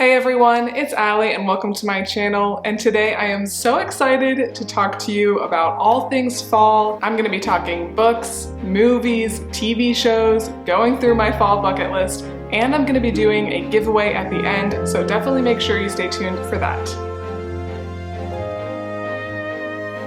Hey everyone, it's Allie and welcome to my channel, and today I am so excited to talk to you about all things fall. I'm going to be talking books, movies, TV shows, going through my fall bucket list, and I'm going to be doing a giveaway at the end, so definitely make sure you stay tuned for that.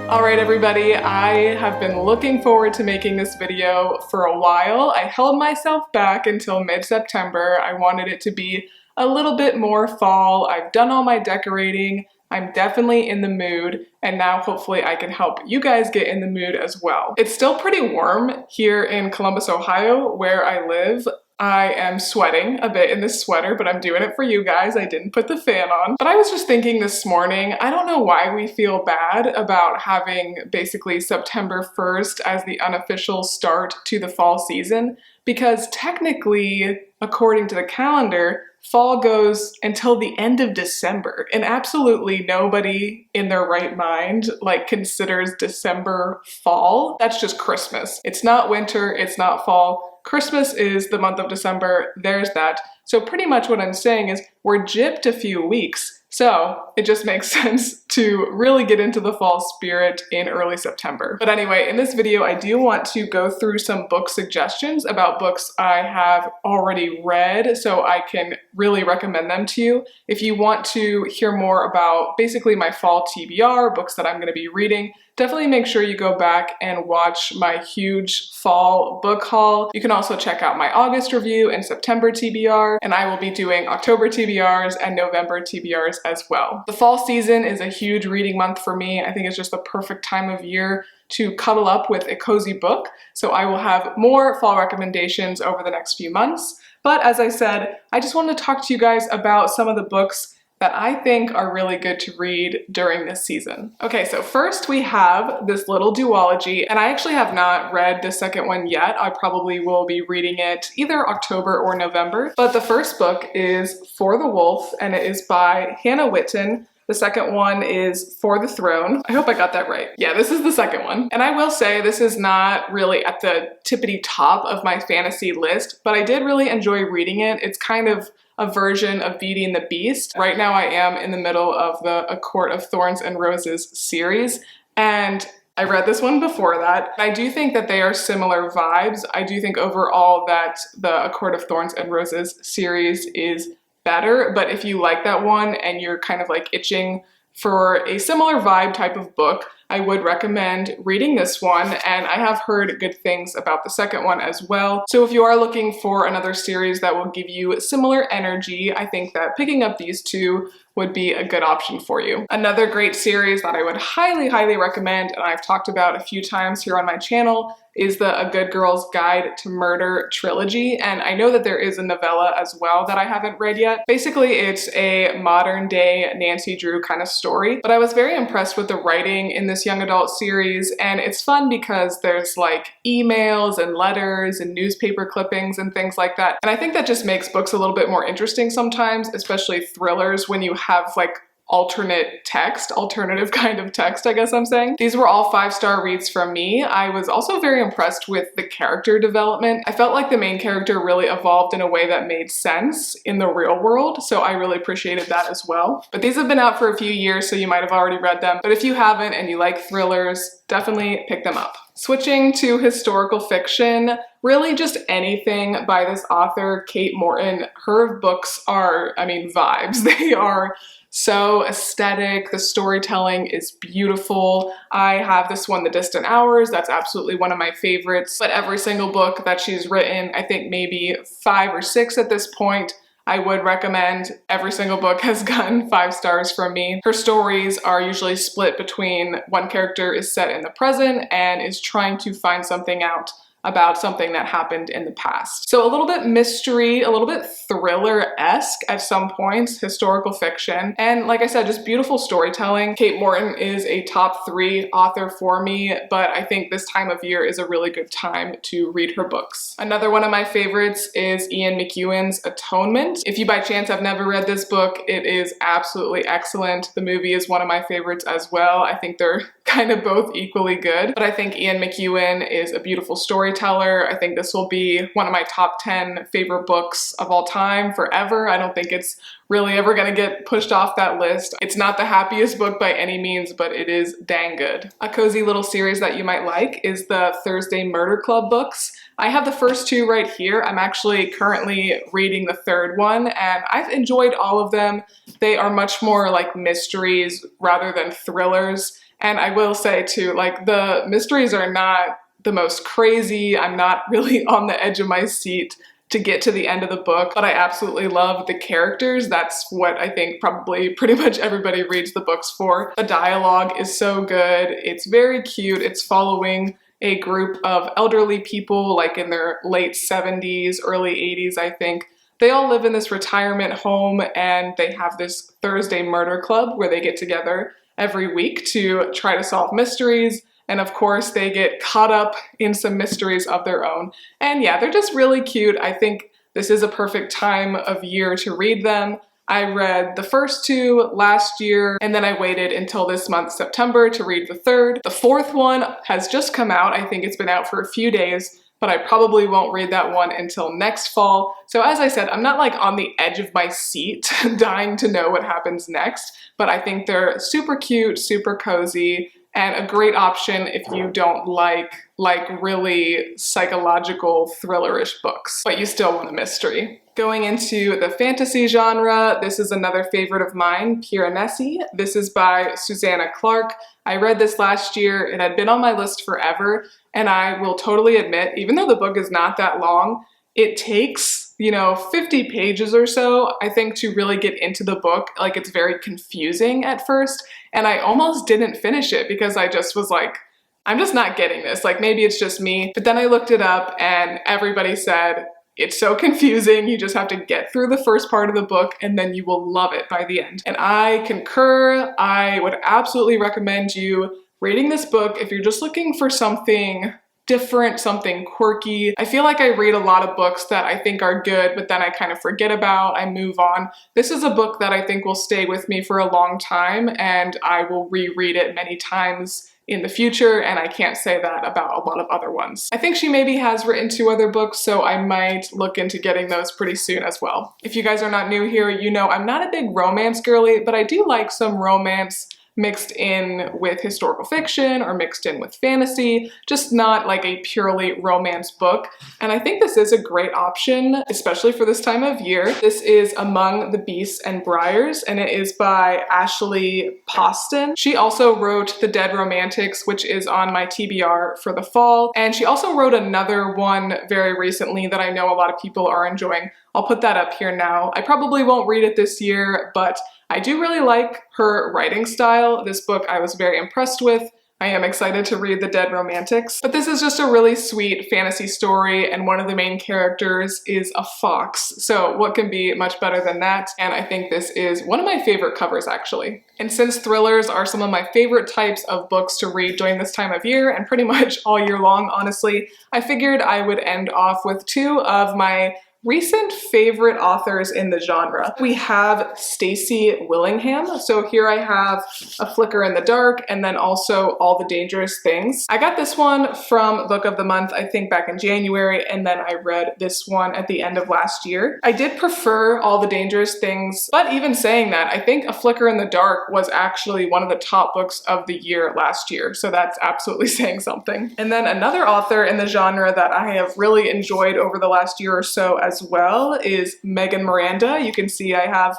Alright everybody, I have been looking forward to making this video for a while. I held myself back until mid-September. I wanted it to be a little bit more fall. I've done all my decorating. I'm definitely in the mood, and now hopefully I can help you guys get in the mood as well. It's still pretty warm here in Columbus, Ohio, where I live. I am sweating a bit in this sweater, but I'm doing it for you guys. I didn't put the fan on. But I was just thinking this morning, I don't know why we feel bad about having basically September 1st as the unofficial start to the fall season, because technically, according to the calendar, fall goes until the end of December, and absolutely nobody in their right mind considers December fall. That's just Christmas. It's not winter, it's not fall. Christmas is the month of December, there's that. So pretty much what I'm saying is we're gypped a few weeks. So it just makes sense to really get into the fall spirit in early September. But anyway, in this video, I do want to go through some book suggestions about books I have already read so I can really recommend them to you. If you want to hear more about basically my fall TBR, books that I'm going to be reading, definitely make sure you go back and watch my huge fall book haul. You can also check out my August review and September TBR, and I will be doing October TBRs and November TBRs as well. The fall season is a huge reading month for me. I think it's just the perfect time of year to cuddle up with a cozy book. So I will have more fall recommendations over the next few months. But as I said, I just want to talk to you guys about some of the books that I think are really good to read during this season. Okay, so first we have this little duology, and I actually have not read the second one yet. I probably will be reading it either October or November. But the first book is For the Wolf, and it is by Hannah Whitten. The second one is For the Throne. I hope I got that right. Yeah, this is the second one. And I will say this is not really at the tippity top of my fantasy list, but I did really enjoy reading it. It's kind of a version of Beauty and the Beast. Right now I am in the middle of the A Court of Thorns and Roses series, and I read this one before that. I do think that they are similar vibes. I do think overall that the A Court of Thorns and Roses series is better, but if you like that one and you're kind of itching for a similar vibe type of book, I would recommend reading this one, and I have heard good things about the second one as well. So if you are looking for another series that will give you similar energy, I think that picking up these two would be a good option for you. Another great series that I would highly recommend, and I've talked about a few times here on my channel, is the A Good Girl's Guide to Murder trilogy, and I know that there is a novella as well that I haven't read yet. Basically, it's a modern day Nancy Drew kind of story, but I was very impressed with the writing in this young adult series, and it's fun because there's emails and letters and newspaper clippings and things like that, and I think that just makes books a little bit more interesting sometimes, especially thrillers, when you have alternative kind of text, I guess I'm saying. These were all 5-star reads from me. I was also very impressed with the character development. I felt like the main character really evolved in a way that made sense in the real world, so I really appreciated that as well. But these have been out for a few years, so you might have already read them. But if you haven't and you like thrillers, definitely pick them up. Switching to historical fiction, really just anything by this author, Kate Morton. Her books are, vibes. They are so aesthetic. The storytelling is beautiful. I have this one, The Distant Hours. That's absolutely one of my favorites. But every single book that she's written, I think maybe 5 or 6 at this point, I would recommend. Every single book has gotten 5 stars from me. Her stories are usually split between one character is set in the present and is trying to find something out about something that happened in the past. So a little bit mystery, a little bit thriller-esque at some points, historical fiction, and like I said, just beautiful storytelling. Kate Morton is a top 3 author for me, but I think this time of year is a really good time to read her books. Another one of my favorites is Ian McEwan's Atonement. If you by chance have never read this book, it is absolutely excellent. The movie is one of my favorites as well. I think they're kind of both equally good. But I think Ian McEwan is a beautiful storyteller. I think this will be one of my top 10 favorite books of all time forever. I don't think it's really ever gonna get pushed off that list. It's not the happiest book by any means, but it is dang good. A cozy little series that you might like is the Thursday Murder Club books. I have the first two right here. I'm actually currently reading the third one, and I've enjoyed all of them. They are much more like mysteries rather than thrillers. And I will say too, like the mysteries are not the most crazy. I'm not really on the edge of my seat to get to the end of the book, but I absolutely love the characters. That's what I think probably pretty much everybody reads the books for. The dialogue is so good. It's very cute. It's following a group of elderly people, like in their late 70s, early 80s, I think. They all live in this retirement home, and they have this Thursday murder club where they get together every week to try to solve mysteries. And of course, they get caught up in some mysteries of their own. And yeah, they're just really cute. I think this is a perfect time of year to read them. I read the first two last year, and then I waited until this month, September, to read the third. The fourth one has just come out. I think it's been out for a few days, but I probably won't read that one until next fall. So as I said, I'm not like on the edge of my seat dying to know what happens next, but I think they're super cute, super cozy, and a great option if you don't like really psychological thrillerish books, but you still want a mystery. Going into the fantasy genre, this is another favorite of mine, Piranesi. This is by Susanna Clarke. I read this last year. It had been on my list forever, and I will totally admit, even though the book is not that long, it takes, 50 pages or so, I think, to really get into the book. Like, it's very confusing at first, and I almost didn't finish it because I just was like, I'm just not getting this. Like, maybe it's just me. But then I looked it up, and everybody said, it's so confusing, you just have to get through the first part of the book and then you will love it by the end. And I concur. I would absolutely recommend you reading this book if you're just looking for something different, something quirky. I feel like I read a lot of books that I think are good, but then I kind of forget about, I move on. This is a book that I think will stay with me for a long time, and I will reread it many times in the future, and I can't say that about a lot of other ones. I think she maybe has written 2 other books, so I might look into getting those pretty soon as well. If you guys are not new here, you know I'm not a big romance girly, but I do like some romance mixed in with historical fiction or mixed in with fantasy, just not like a purely romance book. And I think this is a great option, especially for this time of year. This is Among the Beasts and Briars, and it is by Ashley Poston. She also wrote The Dead Romantics, which is on my TBR for the fall. And she also wrote another one very recently that I know a lot of people are enjoying. I'll put that up here now. I probably won't read it this year, but I do really like her writing style. This book I was very impressed with. I am excited to read The Dead Romantics. But this is just a really sweet fantasy story, and one of the main characters is a fox. So what can be much better than that? And I think this is one of my favorite covers, actually. And since thrillers are some of my favorite types of books to read during this time of year, and pretty much all year long, honestly, I figured I would end off with 2 of my recent favorite authors in the genre. We have Stacy Willingham. So here I have A Flicker in the Dark, and then also All the Dangerous Things. I got this one from Book of the Month, I think back in January, and then I read this one at the end of last year. I did prefer All the Dangerous Things, but even saying that, I think A Flicker in the Dark was actually one of the top books of the year last year, so that's absolutely saying something. And then another author in the genre that I have really enjoyed over the last year or so as well is Megan Miranda. You can see I have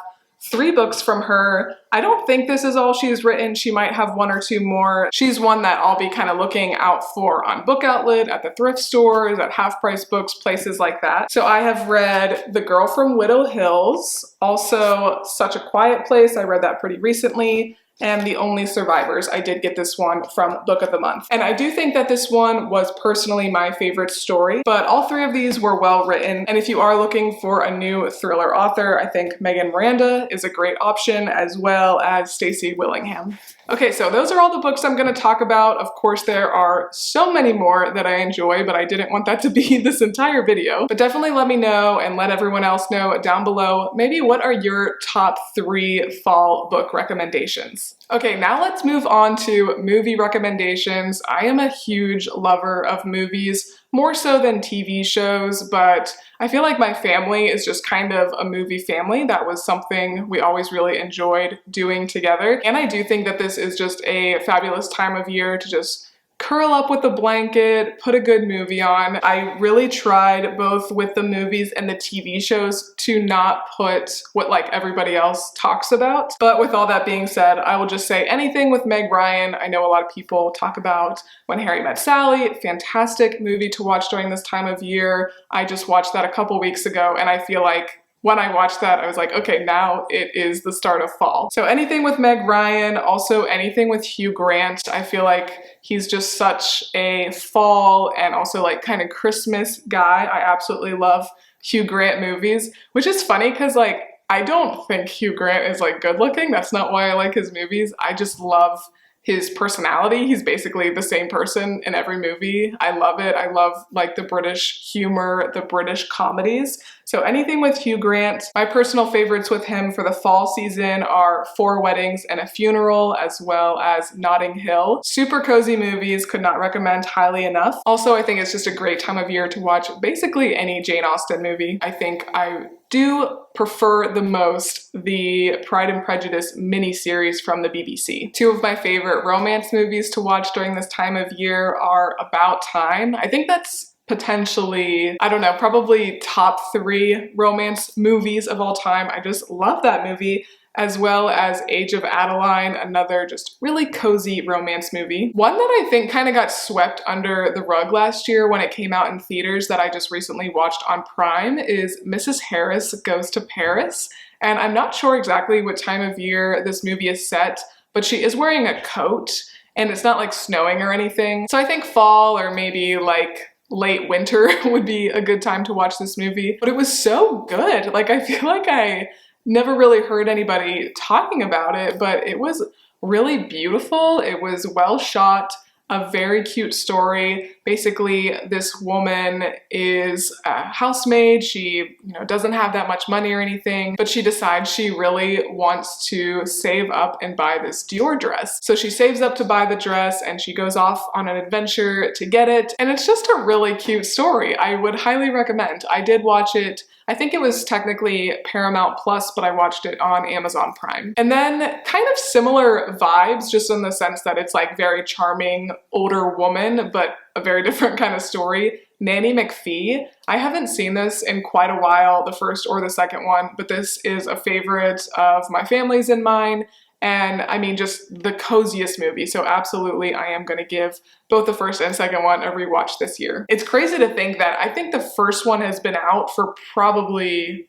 3 books from her. I don't think this is all she's written. She might have 1 or 2 more. She's one that I'll be kind of looking out for on Book Outlet, at the thrift stores, at half-price books, places like that. So I have read The Girl from Widow Hills, also Such a Quiet Place. I read that pretty recently. And The Only Survivors. I did get this one from Book of the Month. And I do think that this one was personally my favorite story, but all 3 of these were well written. And if you are looking for a new thriller author, I think Megan Miranda is a great option, as well as Stacy Willingham. Okay, so those are all the books I'm going to talk about. Of course, there are so many more that I enjoy, but I didn't want that to be this entire video. But definitely let me know and let everyone else know down below, maybe what are your top 3 fall book recommendations? Codes. Okay, now let's move on to movie recommendations. I am a huge lover of movies, more so than TV shows, but I feel like my family is just kind of a movie family. That was something we always really enjoyed doing together. And I do think that this is just a fabulous time of year to just curl up with a blanket, put a good movie on. I really tried both with the movies and the TV shows to not put what like everybody else talks about. But with all that being said, I will just say anything with Meg Ryan. I know a lot of people talk about When Harry Met Sally, fantastic movie to watch during this time of year. I just watched that a couple weeks ago and I feel like when I watched that, I was like, okay, now it is the start of fall. So anything with Meg Ryan, also anything with Hugh Grant. I feel like he's just such a fall and also like kind of Christmas guy. I absolutely love Hugh Grant movies, which is funny because like, I don't think Hugh Grant is like good looking. That's not why I like his movies. I just love his personality. He's basically the same person in every movie. I love it. I love like the British humor, the British comedies. So anything with Hugh Grant. My personal favorites with him for the fall season are Four Weddings and a Funeral, as well as Notting Hill. Super cozy movies, could not recommend highly enough. Also, I think it's just a great time of year to watch basically any Jane Austen movie. I think I do prefer the most the Pride and Prejudice miniseries from the BBC. Two of my favorite romance movies to watch during this time of year are About Time. I think that's potentially, I don't know, probably top 3 romance movies of all time. I just love that movie, as well as Age of Adeline, another just really cozy romance movie. One that I think kind of got swept under the rug last year when it came out in theaters that I just recently watched on Prime is Mrs. Harris Goes to Paris. And I'm not sure exactly what time of year this movie is set, but she is wearing a coat and it's not like snowing or anything. So I think fall or maybe like late winter would be a good time to watch this movie. But it was so good. Like, I feel like I never really heard anybody talking about it, but it was really beautiful. It was well shot, a very cute story. Basically, this woman is a housemaid. She, doesn't have that much money or anything, but she decides she really wants to save up and buy this Dior dress. So she saves up to buy the dress and she goes off on an adventure to get it. And it's just a really cute story. I would highly recommend. I did watch it. I think it was technically Paramount Plus, but I watched it on Amazon Prime. And then kind of similar vibes, just in the sense that it's like very charming older woman, but a very different kind of story. Nanny McPhee. I haven't seen this in quite a while, the first or the second one, but this is a favorite of my family's and mine. And I mean, just the coziest movie. So absolutely, I am gonna give both the first and second one a rewatch this year. It's crazy to think that I think the first one has been out for probably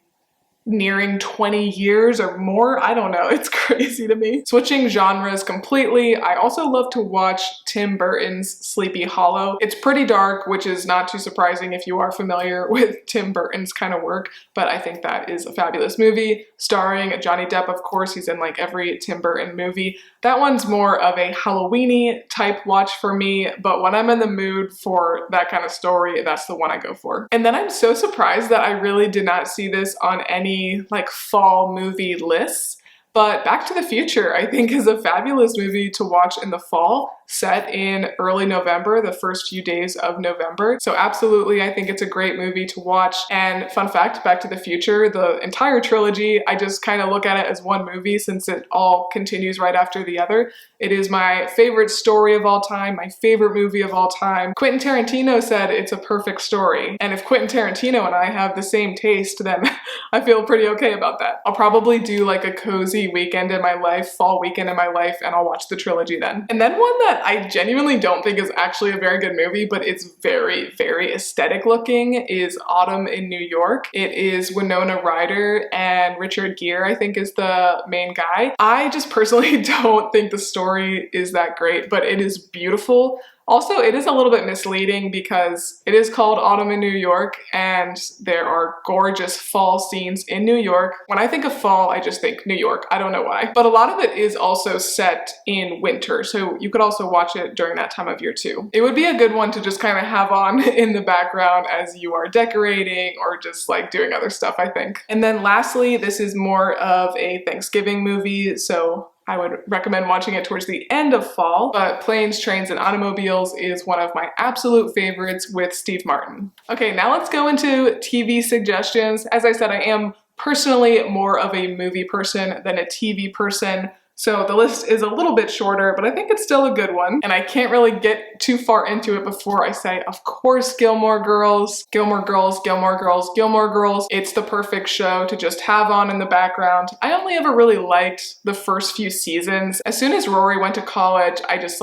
nearing 20 years or more. I don't know, it's crazy to me. Switching genres completely, I also love to watch Tim Burton's Sleepy Hollow. It's pretty dark, which is not too surprising if you are familiar with Tim Burton's kind of work, but I think that is a fabulous movie. Starring Johnny Depp, of course, he's in like every Tim Burton movie. That one's more of a Halloween-y type watch for me, but when I'm in the mood for that kind of story, that's the one I go for. And then I'm so surprised that I really did not see this on any like fall movie lists, but Back to the Future I think is a fabulous movie to watch in the fall, set in early November, the first few days of November. So absolutely, I think it's a great movie to watch. And fun fact, Back to the Future, the entire trilogy, I just kind of look at it as one movie since it all continues right after the other. It is my favorite story of all time, my favorite movie of all time. Quentin Tarantino said it's a perfect story. And if Quentin Tarantino and I have the same taste, then I feel pretty okay about that. I'll probably do like a cozy weekend in my life, fall weekend in my life, and I'll watch the trilogy then. And then one that I genuinely don't think is actually a very good movie, but it's very, very aesthetic looking, is Autumn in New York. It is Winona Ryder and Richard Gere, I think, is the main guy. I just personally don't think the story is that great, but it is beautiful. Also, it is a little bit misleading because it is called Autumn in New York and there are gorgeous fall scenes in New York. When I think of fall, I just think New York. I don't know why. But a lot of it is also set in winter, so you could also watch it during that time of year too. It would be a good one to just kind of have on in the background as you are decorating or just like doing other stuff, I think. And then lastly, this is more of a Thanksgiving movie, so I would recommend watching it towards the end of fall, but Planes, Trains, and Automobiles is one of my absolute favorites with Steve Martin. Okay, now let's go into TV suggestions. As I said, I am personally more of a movie person than a TV person, so the list is a little bit shorter, but I think it's still a good one. And I can't really get too far into it before I say, of course, Gilmore Girls. Gilmore Girls, Gilmore Girls, Gilmore Girls. It's the perfect show to just have on in the background. I only ever really liked the first few seasons. As soon as Rory went to college, I just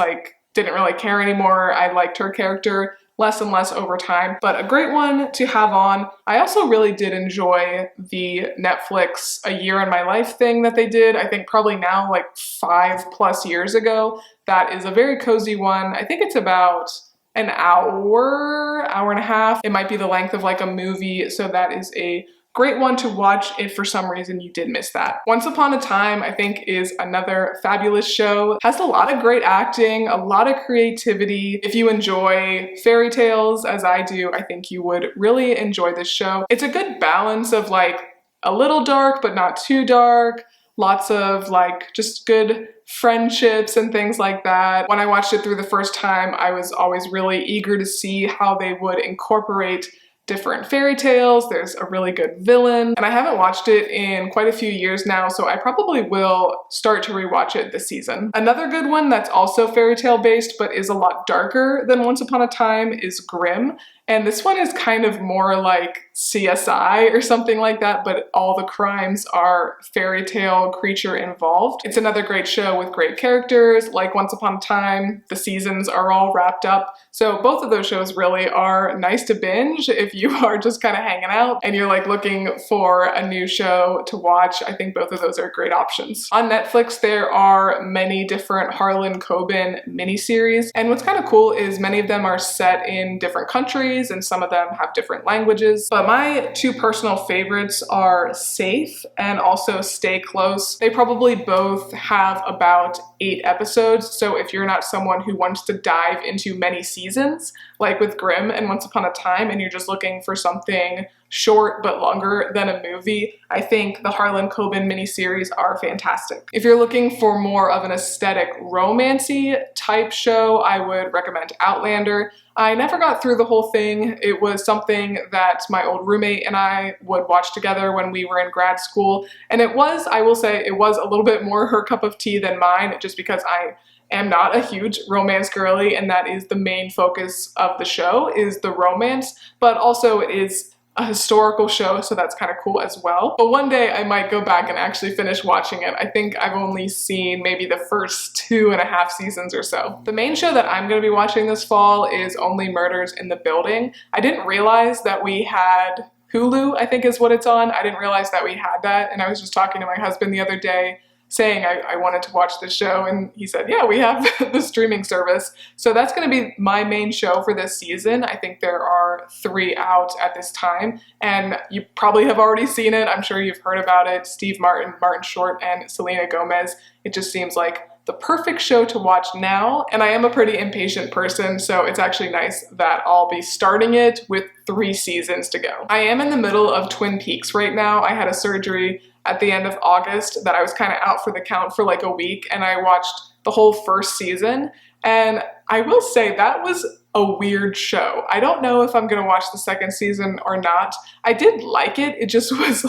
didn't really care anymore. I liked her character less and less over time, but a great one to have on. I also really did enjoy the Netflix A Year in My Life thing that they did. I think probably now 5+ years ago. That is a very cozy one. I think it's about an hour and a half. It might be the length of a movie, so that is a great one to watch if for some reason you did miss that. Once Upon a Time, I think, is another fabulous show. Has a lot of great acting, a lot of creativity. If you enjoy fairy tales, as I do, I think you would really enjoy this show. It's a good balance of a little dark, but not too dark. Lots of just good friendships and things like that. When I watched it through the first time, I was always really eager to see how they would incorporate different fairy tales. There's a really good villain, and I haven't watched it in quite a few years now, so I probably will start to rewatch it this season. Another good one that's also fairy tale based but is a lot darker than Once Upon a Time is Grimm. And this one is kind of more like CSI or something like that, but all the crimes are fairy tale creature involved. It's another great show with great characters. Like Once Upon a Time, the seasons are all wrapped up. So both of those shows really are nice to binge if you are just kind of hanging out and you're looking for a new show to watch. I think both of those are great options. On Netflix, there are many different Harlan Coben miniseries. And what's kind of cool is many of them are set in different countries, and some of them have different languages. But my two personal favorites are Safe and also Stay Close. They probably both have about 8 episodes, so if you're not someone who wants to dive into many seasons, like with Grimm and Once Upon a Time, and you're just looking for something short but longer than a movie, I think the Harlan Coben miniseries are fantastic. If you're looking for more of an aesthetic romancy type show, I would recommend Outlander. I never got through the whole thing. It was something that my old roommate and I would watch together when we were in grad school, and it was, I will say, it was a little bit more her cup of tea than mine, just because I am not a huge romance girly, and that is the main focus of the show, is the romance, but also it is a historical show, so that's kind of cool as well. But one day I might go back and actually finish watching it. I think I've only seen maybe the first 2.5 seasons or so. The main show that I'm going to be watching this fall is Only Murders in the Building. I didn't realize that we had Hulu, I think is what it's on. I didn't realize that we had that, and I was just talking to my husband the other day saying I wanted to watch this show, and he said, yeah, we have the streaming service. So that's going to be my main show for this season. I think there are 3 out at this time, and you probably have already seen it. I'm sure you've heard about it. Steve Martin, Martin Short, and Selena Gomez. It just seems like the perfect show to watch now, and I am a pretty impatient person, so it's actually nice that I'll be starting it with 3 seasons to go. I am in the middle of Twin Peaks right now. I had a surgery at the end of August that I was kind of out for the count for a week, and I watched the whole first season, and I will say that was a weird show. I don't know if I'm gonna watch the second season or not. I did like it, it just was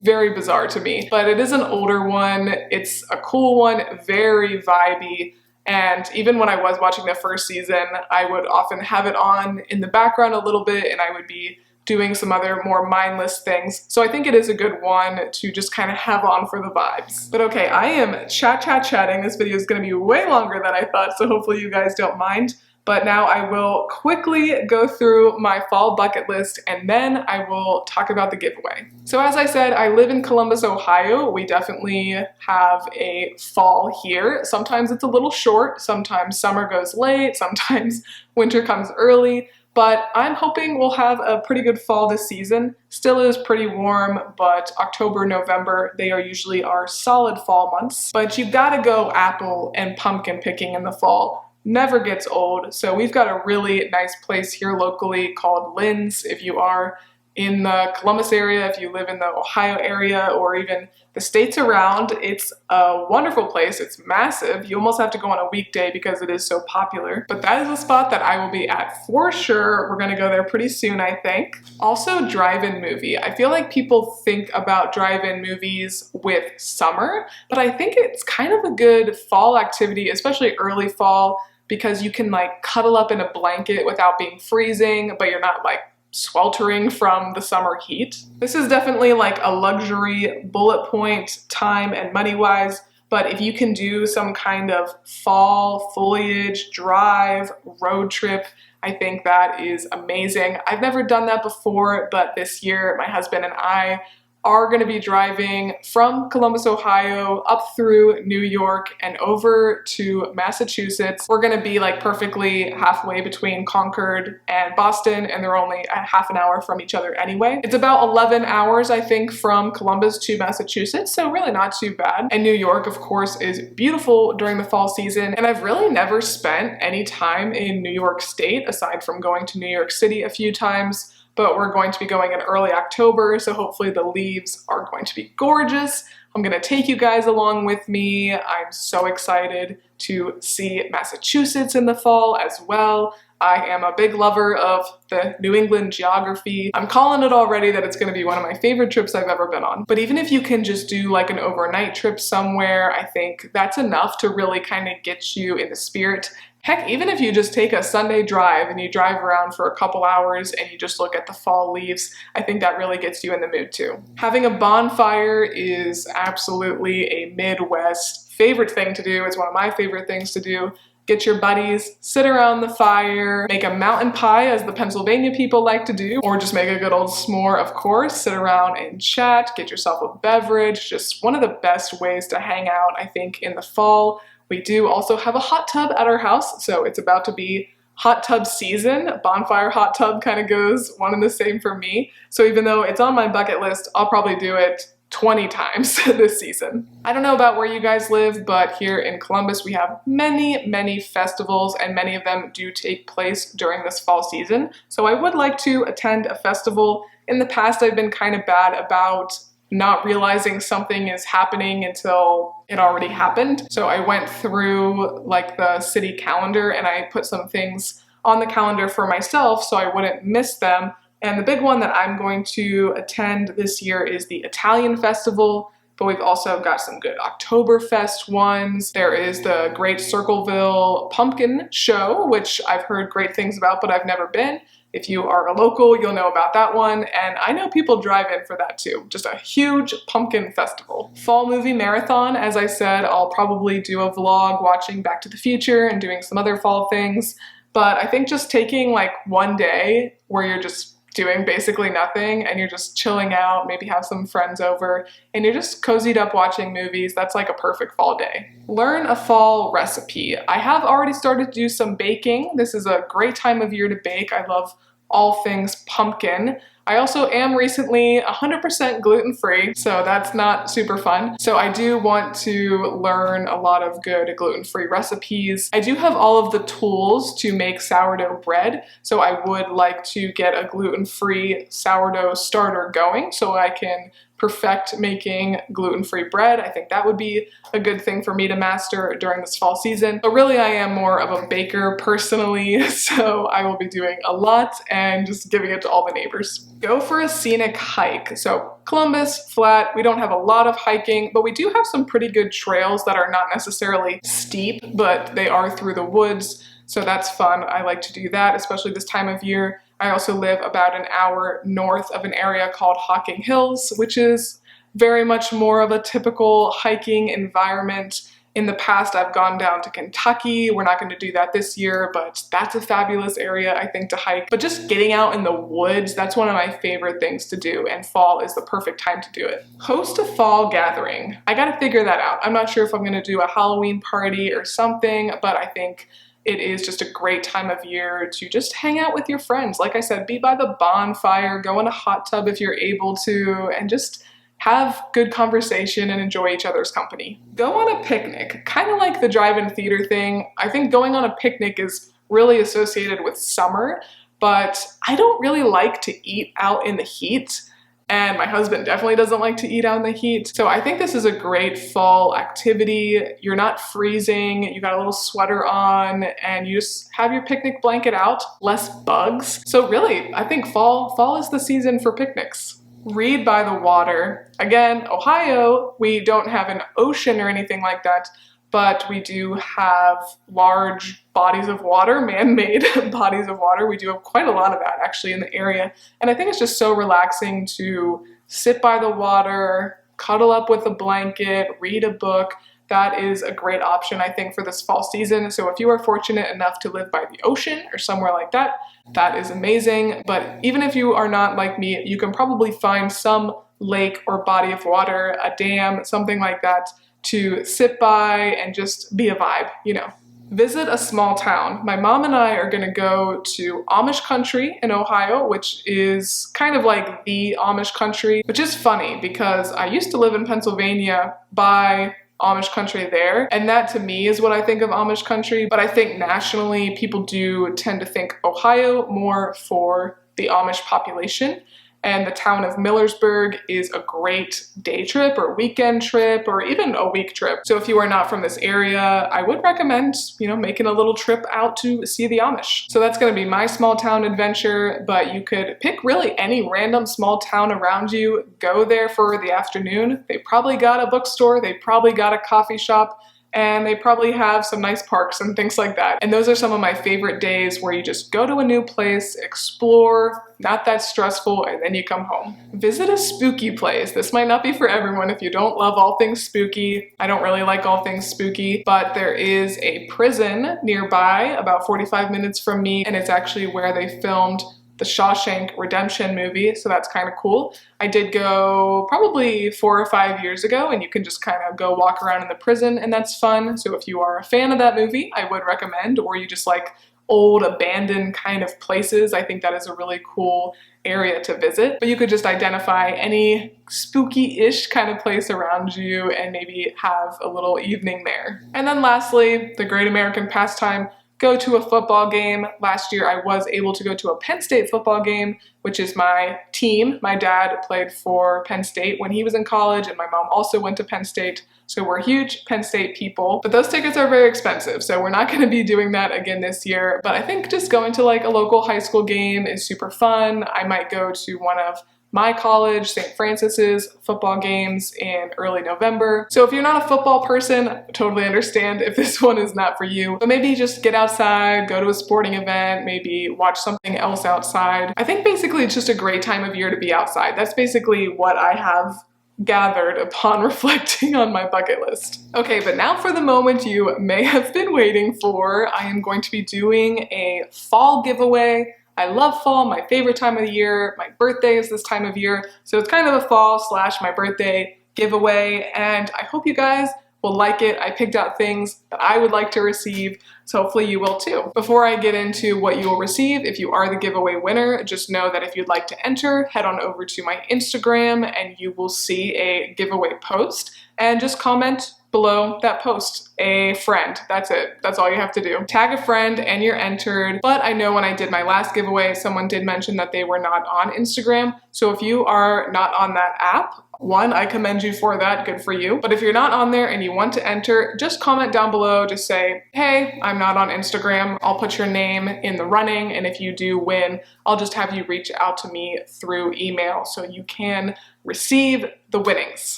very bizarre to me. But it is an older one, it's a cool one, very vibey, and even when I was watching the first season, I would often have it on in the background a little bit, and I would be doing some other more mindless things. So I think it is a good one to just kind of have on for the vibes. But okay, I am chatting. This video is gonna be way longer than I thought, so hopefully you guys don't mind. But now I will quickly go through my fall bucket list, and then I will talk about the giveaway. So as I said, I live in Columbus, Ohio. We definitely have a fall here. Sometimes it's a little short, sometimes summer goes late, sometimes winter comes early. But I'm hoping we'll have a pretty good fall this season. Still is pretty warm, but October, November, they are usually our solid fall months. But you gotta go apple and pumpkin picking in the fall. Never gets old. So we've got a really nice place here locally called Lynn's. If you are in the Columbus area, if you live in the Ohio area, or even the states around, it's a wonderful place. It's massive. You almost have to go on a weekday because it is so popular. But that is a spot that I will be at for sure. We're gonna go there pretty soon, I think. Also, drive-in movie. I feel like people think about drive-in movies with summer, but I think it's kind of a good fall activity, especially early fall, because you can like cuddle up in a blanket without being freezing, but you're not like sweltering from the summer heat. This is definitely like a luxury bullet point time and money wise, but if you can do some kind of fall foliage drive road trip, I think that is amazing. I've never done that before, but this year my husband and I are going to be driving from Columbus, Ohio, up through New York and over to Massachusetts. We're going to be like perfectly halfway between Concord and Boston, and they're only a half an hour from each other anyway. It's about 11 hours, I think, from Columbus to Massachusetts, so really not too bad. And New York, of course, is beautiful during the fall season, and I've really never spent any time in New York State aside from going to New York City a few times. But we're going to be going in early October, so hopefully the leaves are going to be gorgeous. I'm gonna take you guys along with me. I'm so excited to see Massachusetts in the fall as well. I am a big lover of the New England geography. I'm calling it already that it's gonna be one of my favorite trips I've ever been on. But even if you can just do like an overnight trip somewhere, I think that's enough to really kind of get you in the spirit. Heck, even if you just take a Sunday drive and you drive around for a couple hours and you just look at the fall leaves, I think that really gets you in the mood too. Having a bonfire is absolutely a Midwest favorite thing to do. It's one of my favorite things to do. Get your buddies, sit around the fire, make a mountain pie as the Pennsylvania people like to do, or just make a good old s'more, of course, sit around and chat, get yourself a beverage. Just one of the best ways to hang out, I think, in the fall. We do also have a hot tub at our house, so it's about to be hot tub season. Bonfire hot tub kind of goes one and the same for me. So even though it's on my bucket list, I'll probably do it 20 times this season. I don't know about where you guys live, but here in Columbus we have many festivals, and many of them do take place during this fall season. So I would like to attend a festival. In the past, I've been kind of bad about not realizing something is happening until it already happened. So I went through like the city calendar and I put some things on the calendar for myself so I wouldn't miss them. And the big one that I'm going to attend this year is the Italian Festival, but we've also got some good Oktoberfest ones. There is the Great Circleville Pumpkin Show, which I've heard great things about, but I've never been. If you are a local, you'll know about that one, and I know people drive in for that too. Just a huge pumpkin festival. Fall movie marathon, as I said, I'll probably do a vlog watching Back to the Future and doing some other fall things, but I think just taking like one day where you're just doing basically nothing and you're just chilling out, maybe have some friends over, and you're just cozied up watching movies, that's like a perfect fall day. Learn a fall recipe. I have already started to do some baking. This is a great time of year to bake. I love all things pumpkin. I also am recently 100% gluten-free, so that's not super fun. So I do want to learn a lot of good gluten-free recipes. I do have all of the tools to make sourdough bread, so I would like to get a gluten-free sourdough starter going so I can perfect making gluten-free bread. I think that would be a good thing for me to master during this fall season. But really I am more of a baker personally, so I will be doing a lot and just giving it to all the neighbors. Go for a scenic hike. So Columbus, flat, we don't have a lot of hiking, but we do have some pretty good trails that are not necessarily steep, but they are through the woods. So that's fun. I like to do that, especially this time of year. I also live about an hour north of an area called Hocking Hills, which is very much more of a typical hiking environment. In the past, I've gone down to Kentucky. We're not going to do that this year, but that's a fabulous area, I think, to hike. But just getting out in the woods, that's one of my favorite things to do, and fall is the perfect time to do it. Host a fall gathering. I gotta figure that out. I'm not sure if I'm going to do a Halloween party or something, but I think it is just a great time of year to just hang out with your friends. Like I said, be by the bonfire, go in a hot tub if you're able to, and just have good conversation and enjoy each other's company. Go on a picnic. Kind of like the drive-in theater thing, I think going on a picnic is really associated with summer, but I don't really like to eat out in the heat. And my husband definitely doesn't like to eat out in the heat. So I think this is a great fall activity. You're not freezing, you got a little sweater on, and you just have your picnic blanket out, less bugs. So really, I think fall is the season for picnics. Read by the water. Again, Ohio, we don't have an ocean or anything like that, but we do have large bodies of water, man-made bodies of water. We do have quite a lot of that actually in the area. And I think it's just so relaxing to sit by the water, cuddle up with a blanket, read a book. That is a great option, I think, for this fall season. So if you are fortunate enough to live by the ocean or somewhere like that, that is amazing. But even if you are not like me, you can probably find some lake or body of water, a dam, something like that, to sit by and just be a vibe, you know. Visit a small town. My mom and I are gonna go to Amish country in Ohio, which is kind of like the Amish country, which is funny because I used to live in Pennsylvania by Amish country there, and that to me is what I think of Amish country, but I think nationally people do tend to think Ohio more for the Amish population. And the town of Millersburg is a great day trip or weekend trip or even a week trip. So if you are not from this area, I would recommend, you know, making a little trip out to see the Amish. So that's gonna be my small town adventure, but you could pick really any random small town around you, go there for the afternoon. They probably got a bookstore, they probably got a coffee shop, and they probably have some nice parks and things like that. And those are some of my favorite days where you just go to a new place, explore, not that stressful, and then you come home. Visit a spooky place. This might not be for everyone if you don't love all things spooky. I don't really like all things spooky, but there is a prison nearby, about 45 minutes from me, and it's actually where they filmed the Shawshank Redemption movie, so that's kind of cool. I did go probably 4 or 5 years ago, and you can just kind of go walk around in the prison, and that's fun. So if you are a fan of that movie, I would recommend, or you just like old abandoned kind of places, I think that is a really cool area to visit. But you could just identify any spooky-ish kind of place around you and maybe have a little evening there. And then lastly, the great American pastime, go to a football game. Last year I was able to go to a Penn State football game, which is my team. My dad played for Penn State when he was in college, and my mom also went to Penn State. So we're huge Penn State people, but those tickets are very expensive. So we're not gonna be doing that again this year. But I think just going to like a local high school game is super fun. I might go to one of my college, St. Francis's, football games in early November. So if you're not a football person, I totally understand if this one is not for you, but maybe just get outside, go to a sporting event, maybe watch something else outside. I think basically it's just a great time of year to be outside. That's basically what I have gathered upon reflecting on my bucket list. Okay, but now for the moment you may have been waiting for. I am going to be doing a fall giveaway. I love fall, my favorite time of the year. My birthday is this time of year, so it's kind of a fall / my birthday giveaway, and I hope you guys will like it. I picked out things that I would like to receive, so hopefully you will too. Before I get into what you will receive, if you are the giveaway winner, just know that if you'd like to enter, head on over to my Instagram and you will see a giveaway post, and just comment below that post a friend. That's it. That's all you have to do. Tag a friend and you're entered. But I know when I did my last giveaway, someone did mention that they were not on Instagram. So if you are not on that app, one, I commend you for that, good for you. But if you're not on there and you want to enter, just comment down below, just say, hey, I'm not on Instagram. I'll put your name in the running, and if you do win, I'll just have you reach out to me through email so you can receive the winnings.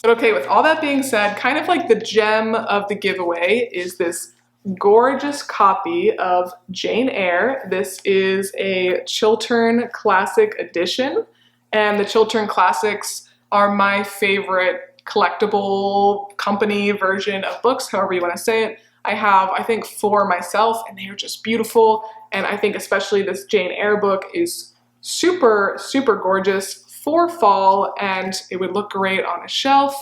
But okay, with all that being said, kind of like the gem of the giveaway is this gorgeous copy of Jane Eyre. This is a Chiltern Classic edition, and the Chiltern Classics are my favorite collectible company version of books, however you want to say it. I have, I think, 4 myself, and they are just beautiful, and I think especially this Jane Eyre book is super, super gorgeous for fall, and it would look great on a shelf.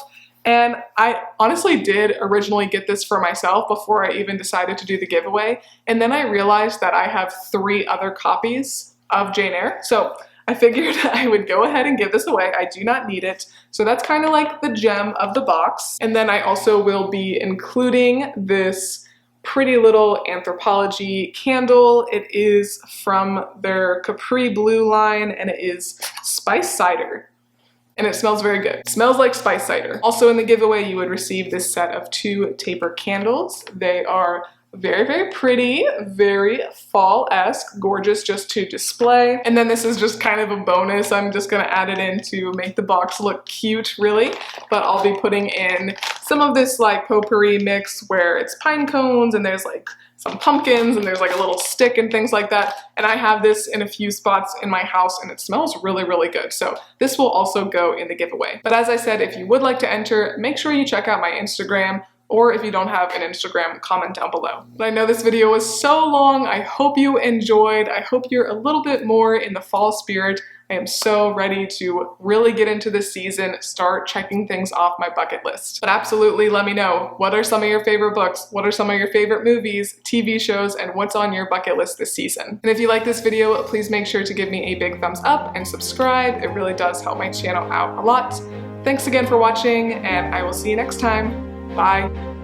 And I honestly did originally get this for myself before I even decided to do the giveaway, and then I realized that I have 3 other copies of Jane Eyre, so I figured I would go ahead and give this away. I do not need it. So that's kind of like the gem of the box. And then I also will be including this pretty little anthropology candle. It is from their Capri Blue line, and it is spice cider. And it smells very good. It smells like spice cider. Also in the giveaway, you would receive this set of 2 taper candles. They are very, very pretty, very fall-esque, gorgeous just to display. And then this is just kind of a bonus. I'm just gonna add it in to make the box look cute, really. But I'll be putting in some of this like potpourri mix where it's pine cones and there's like some pumpkins and there's like a little stick and things like that. And I have this in a few spots in my house and it smells really, really good. So this will also go in the giveaway. But as I said, if you would like to enter, make sure you check out my Instagram, or if you don't have an Instagram, comment down below. But I know this video was so long. I hope you enjoyed. I hope you're a little bit more in the fall spirit. I am so ready to really get into this season, start checking things off my bucket list. But absolutely let me know, what are some of your favorite books? What are some of your favorite movies, TV shows, and what's on your bucket list this season? And if you like this video, please make sure to give me a big thumbs up and subscribe. It really does help my channel out a lot. Thanks again for watching, and I will see you next time. Bye.